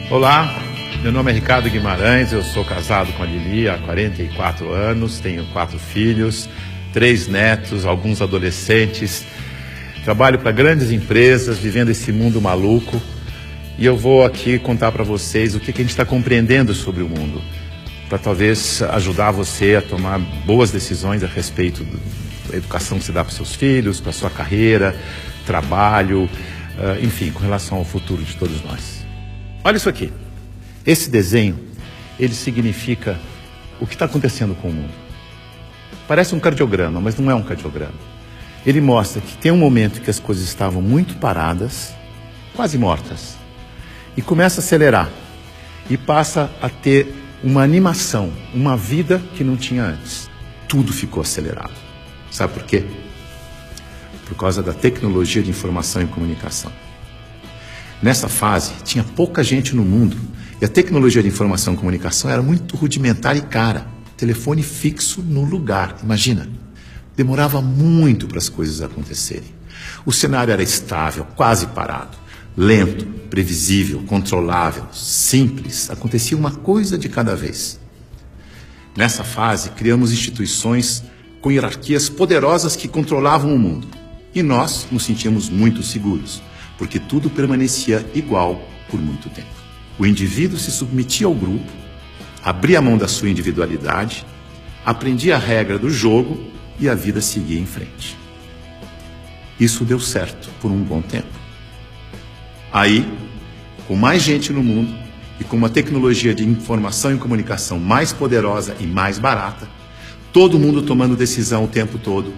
Olá, meu nome é Ricardo Guimarães, eu sou casado com a Lili há 44 anos, tenho 4 filhos, 3 netos, alguns adolescentes, trabalho para grandes empresas, vivendo esse mundo maluco, e eu vou aqui contar para vocês o que a gente está compreendendo sobre o mundo, para talvez ajudar você a tomar boas decisões a respeito da educação que você dá para seus filhos, para sua carreira, trabalho, enfim, com relação ao futuro de todos nós. Olha isso aqui. Esse desenho, ele significa o que está acontecendo com o mundo. Parece um cardiograma, mas não é um cardiograma. Ele mostra que tem um momento em que as coisas estavam muito paradas, quase mortas, e começa a acelerar, e passa a ter uma animação, uma vida que não tinha antes. Tudo ficou acelerado. Sabe por quê? Por causa da tecnologia de informação e comunicação. Nessa fase, tinha pouca gente no mundo e a tecnologia de informação e comunicação era muito rudimentar e cara. Telefone fixo no lugar, imagina. Demorava muito para as coisas acontecerem. O cenário era estável, quase parado, lento, previsível, controlável, simples. Acontecia uma coisa de cada vez. Nessa fase, criamos instituições com hierarquias poderosas que controlavam o mundo. E nós nos sentíamos muito seguros, porque tudo permanecia igual por muito tempo. O indivíduo se submetia ao grupo, abria mão da sua individualidade, aprendia a regra do jogo e a vida seguia em frente. Isso deu certo por um bom tempo. Aí, com mais gente no mundo e com uma tecnologia de informação e comunicação mais poderosa e mais barata, todo mundo tomando decisão o tempo todo,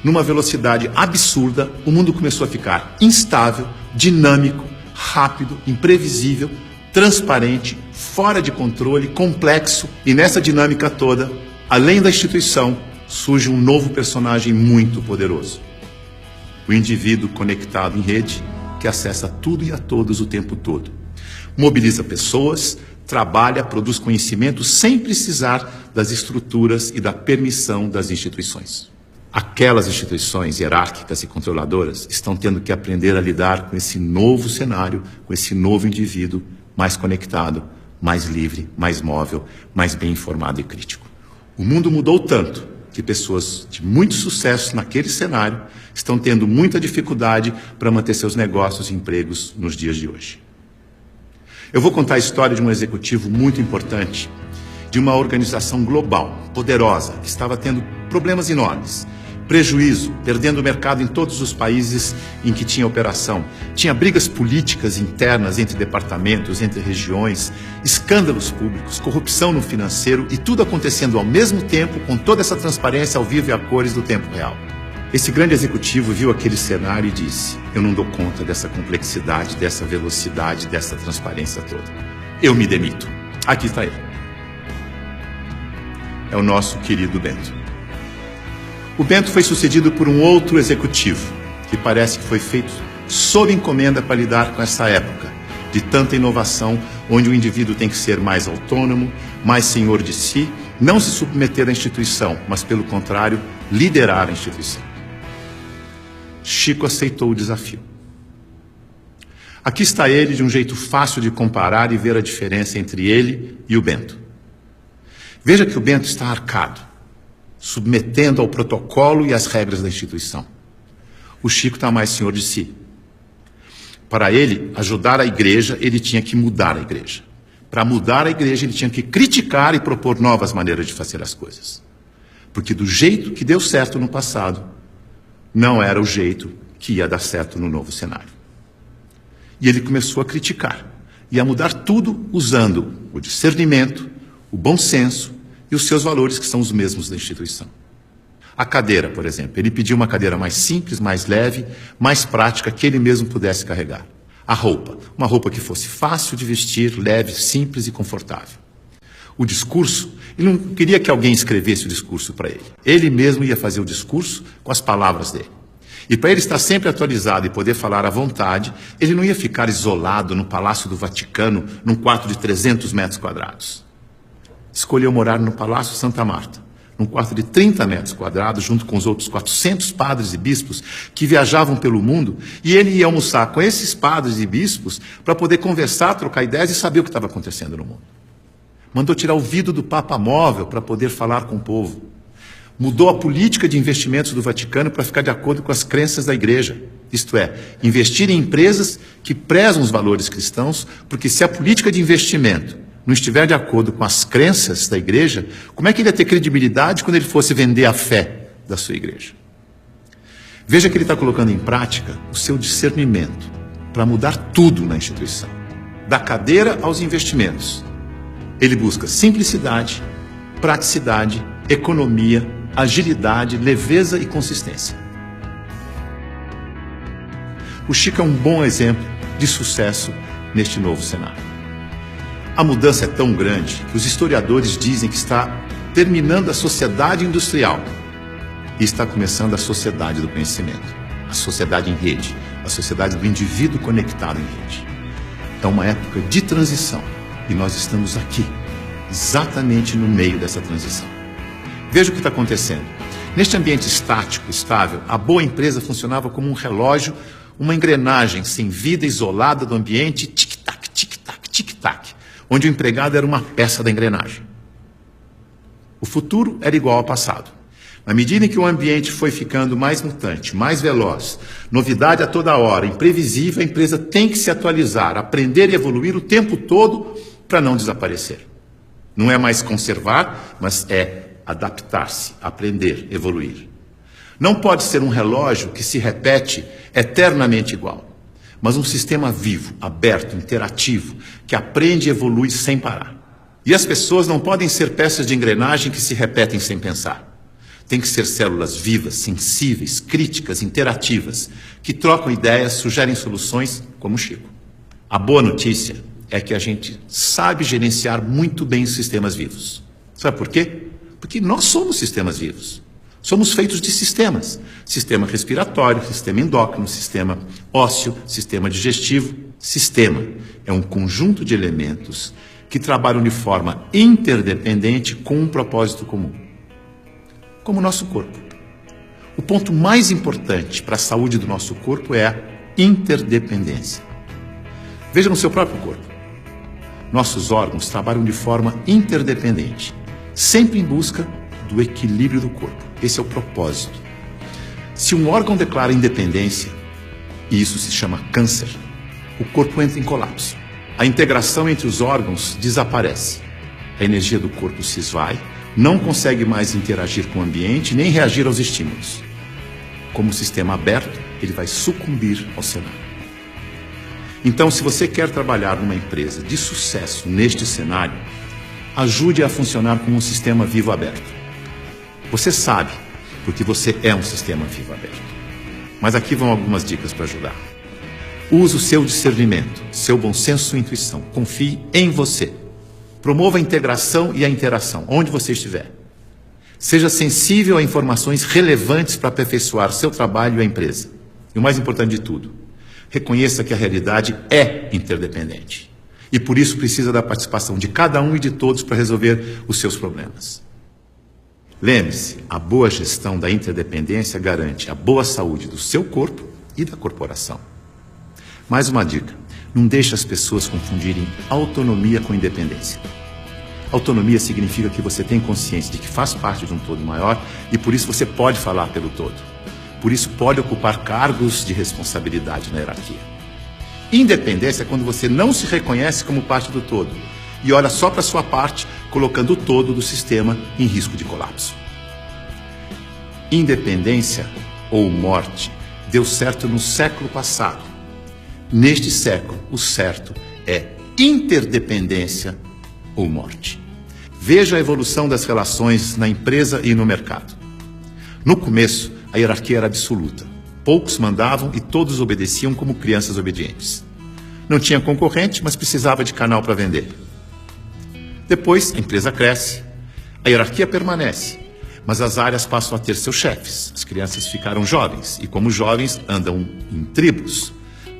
numa velocidade absurda, o mundo começou a ficar instável, dinâmico, rápido, imprevisível, transparente, fora de controle, complexo. E nessa dinâmica toda, além da instituição, surge um novo personagem muito poderoso. O indivíduo conectado em rede, que acessa tudo e a todos o tempo todo. Mobiliza pessoas, trabalha, produz conhecimento sem precisar das estruturas e da permissão das instituições. Aquelas instituições hierárquicas e controladoras estão tendo que aprender a lidar com esse novo cenário, com esse novo indivíduo mais conectado, mais livre, mais móvel, mais bem informado e crítico. O mundo mudou tanto que pessoas de muito sucesso naquele cenário estão tendo muita dificuldade para manter seus negócios e empregos nos dias de hoje. Eu vou contar a história de um executivo muito importante, de uma organização global, poderosa, que estava tendo problemas enormes. Prejuízo, perdendo o mercado em todos os países em que tinha operação. Tinha brigas políticas internas entre departamentos, entre regiões, escândalos públicos, corrupção no financeiro e tudo acontecendo ao mesmo tempo, com toda essa transparência ao vivo e a cores do tempo real. Esse grande executivo viu aquele cenário e disse: eu não dou conta dessa complexidade, dessa velocidade, dessa transparência toda. Eu me demito. Aqui está ele. É o nosso querido Bento. O Bento foi sucedido por um outro executivo, que parece que foi feito sob encomenda para lidar com essa época de tanta inovação, onde o indivíduo tem que ser mais autônomo, mais senhor de si, não se submeter à instituição, mas, pelo contrário, liderar a instituição. Chico aceitou o desafio. Aqui está ele, de um jeito fácil de comparar e ver a diferença entre ele e o Bento. Veja que o Bento está arcado, submetendo ao protocolo e às regras da instituição. O Chico está mais senhor de si. Para ele ajudar a igreja, ele tinha que mudar a igreja. Para mudar a igreja, ele tinha que criticar e propor novas maneiras de fazer as coisas. Porque do jeito que deu certo no passado, não era o jeito que ia dar certo no novo cenário. E ele começou a criticar e a mudar tudo usando o discernimento, o bom senso e os seus valores, que são os mesmos da instituição. A cadeira, por exemplo, ele pediu uma cadeira mais simples, mais leve, mais prática, que ele mesmo pudesse carregar. A roupa, uma roupa que fosse fácil de vestir, leve, simples e confortável. O discurso, ele não queria que alguém escrevesse o discurso para ele. Ele mesmo ia fazer o discurso com as palavras dele. E para ele estar sempre atualizado e poder falar à vontade, ele não ia ficar isolado no Palácio do Vaticano, num quarto de 300 metros quadrados. Escolheu morar no Palácio Santa Marta, num quarto de 30 metros quadrados, junto com os outros 400 padres e bispos que viajavam pelo mundo, e ele ia almoçar com esses padres e bispos para poder conversar, trocar ideias e saber o que estava acontecendo no mundo. Mandou tirar o vidro do Papa Móvel para poder falar com o povo. Mudou a política de investimentos do Vaticano para ficar de acordo com as crenças da Igreja. Isto é, investir em empresas que prezam os valores cristãos, porque se a política de investimento não estiver de acordo com as crenças da Igreja, como é que ele ia ter credibilidade quando ele fosse vender a fé da sua Igreja? Veja que ele está colocando em prática o seu discernimento para mudar tudo na instituição, da cadeira aos investimentos. Ele busca simplicidade, praticidade, economia, agilidade, leveza e consistência. O Chico é um bom exemplo de sucesso neste novo cenário. A mudança é tão grande que os historiadores dizem que está terminando a sociedade industrial e está começando a sociedade do conhecimento, a sociedade em rede, a sociedade do indivíduo conectado em rede. É uma época de transição e nós estamos aqui, exatamente no meio dessa transição. Veja o que está acontecendo. Neste ambiente estático, estável, a boa empresa funcionava como um relógio, uma engrenagem sem vida, isolada do ambiente, tic-tac, tic-tac, tic-tac, onde o empregado era uma peça da engrenagem. O futuro era igual ao passado. Na medida em que o ambiente foi ficando mais mutante, mais veloz, novidade a toda hora, imprevisível, a empresa tem que se atualizar, aprender e evoluir o tempo todo para não desaparecer. Não é mais conservar, mas é adaptar-se, aprender, evoluir. Não pode ser um relógio que se repete eternamente igual, mas um sistema vivo, aberto, interativo, que aprende e evolui sem parar. E as pessoas não podem ser peças de engrenagem que se repetem sem pensar. Tem que ser células vivas, sensíveis, críticas, interativas, que trocam ideias, sugerem soluções, como o Chico. A boa notícia é que a gente sabe gerenciar muito bem os sistemas vivos. Sabe por quê? Porque nós somos sistemas vivos. Somos feitos de sistemas. Sistema respiratório, sistema endócrino, sistema ósseo, sistema digestivo. Sistema é um conjunto de elementos que trabalham de forma interdependente com um propósito comum. Como o nosso corpo. O ponto mais importante para a saúde do nosso corpo é a interdependência. Veja no seu próprio corpo. Nossos órgãos trabalham de forma interdependente, sempre em busca do equilíbrio do corpo. Esse é o propósito. Se um órgão declara independência, e isso se chama câncer, o corpo entra em colapso. A integração entre os órgãos desaparece. A energia do corpo se esvai, não consegue mais interagir com o ambiente, nem reagir aos estímulos. Como sistema aberto, ele vai sucumbir ao cenário. Então, se você quer trabalhar numa empresa de sucesso neste cenário, ajude a funcionar como um sistema vivo aberto. Você sabe, porque você é um sistema vivo aberto. Mas aqui vão algumas dicas para ajudar. Use o seu discernimento, seu bom senso e intuição. Confie em você. Promova a integração e a interação, onde você estiver. Seja sensível a informações relevantes para aperfeiçoar seu trabalho e a empresa. E o mais importante de tudo, reconheça que a realidade é interdependente. E por isso precisa da participação de cada um e de todos para resolver os seus problemas. Lembre-se, a boa gestão da interdependência garante a boa saúde do seu corpo e da corporação. Mais uma dica, não deixe as pessoas confundirem autonomia com independência. Autonomia significa que você tem consciência de que faz parte de um todo maior e por isso você pode falar pelo todo. Por isso pode ocupar cargos de responsabilidade na hierarquia. Independência é quando você não se reconhece como parte do todo e olha só para a sua parte, colocando o todo do sistema em risco de colapso. Independência ou morte deu certo no século passado. Neste século, o certo é interdependência ou morte. Veja a evolução das relações na empresa e no mercado. No começo, a hierarquia era absoluta. Poucos mandavam e todos obedeciam como crianças obedientes. Não tinha concorrente, mas precisava de canal para vender. Depois, a empresa cresce, a hierarquia permanece, mas as áreas passam a ter seus chefes. As crianças ficaram jovens e, como jovens, andam em tribos.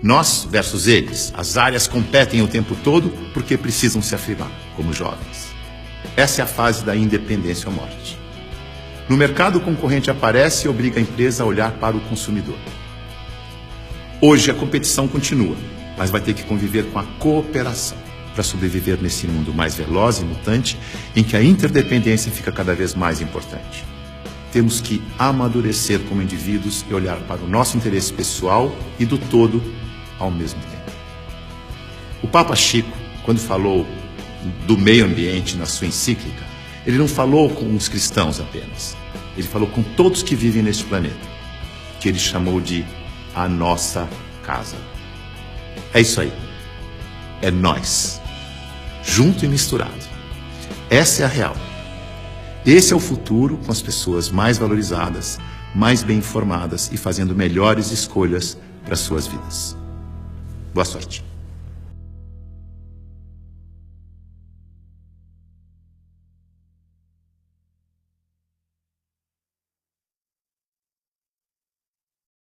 Nós versus eles. As áreas competem o tempo todo porque precisam se afirmar como jovens. Essa é a fase da independência ou morte. No mercado, o concorrente aparece e obriga a empresa a olhar para o consumidor. Hoje, a competição continua, mas vai ter que conviver com a cooperação para sobreviver nesse mundo mais veloz e mutante, em que a interdependência fica cada vez mais importante. Temos que amadurecer como indivíduos e olhar para o nosso interesse pessoal e do todo ao mesmo tempo. O Papa Chico, quando falou do meio ambiente na sua encíclica, ele não falou com os cristãos apenas. Ele falou com todos que vivem neste planeta, que ele chamou de a nossa casa. É isso aí. É nós. Junto e misturado. Essa é a real. Esse é o futuro com as pessoas mais valorizadas, mais bem informadas e fazendo melhores escolhas para suas vidas. Boa sorte.